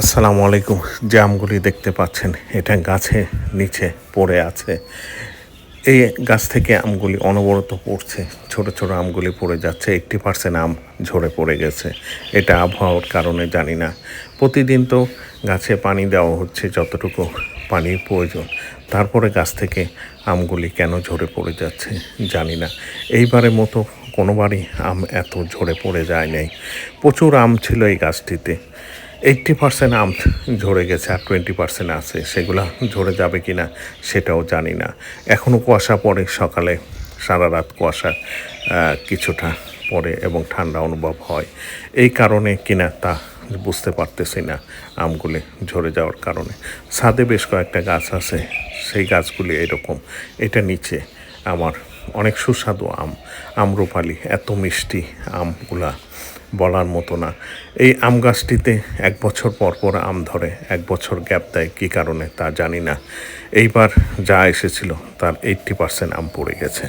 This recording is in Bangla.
আসসালামু আলাইকুম। যে আমগুলি দেখতে পাচ্ছেন এটা গাছে নিচে পড়ে আছে। এই গাছ থেকে আমগুলি অনবরত পড়ছে। ছোট, ছোট আমগুলি পড়ে যাচ্ছে। 80% আম ঝরে পড়ে গেছে। এটা আবহাওয়ার কারণে জানি না। প্রতিদিন তো গাছে পানি দেওয়া হচ্ছে যতটুকু পানির প্রয়োজন। তারপরে গাছ থেকে আমগুলি কেন ঝরে পড়ে যাচ্ছে জানি না। এইবারের মতো কোনোবারই আম এত ঝরে পড়ে যায় নাই। প্রচুর আম ছিল এই গাছটিতে। 80% আম ঝরে গেছে আর 20% আছে, সেগুলা ঝরে যাবে কি না সেটাও জানি না। এখনও কুয়াশা পড়ে, সকালে সারা রাত কুয়াশা কিছুটা পড়ে এবং ঠান্ডা অনুভব হয়। এই কারণে কিনা তা বুঝতে পারতেছি না আমগুলি ঝরে যাওয়ার কারণে। ছাদে বেশ কয়েকটা গাছ আছে, সেই গাছগুলি এরকম। এটা নিচে আমার অনেক সুস্বাদু আম, আম্রপালি, এত মিষ্টি আমগুলা বলার মতো না। এই আম গাছটিতে 1 বছর পর পর আম ধরে, 1 বছর গ্যাপ দেয় কী কারণে তা জানি না। এইবার যা এসেছিল তার 80% আম পড়ে গেছে।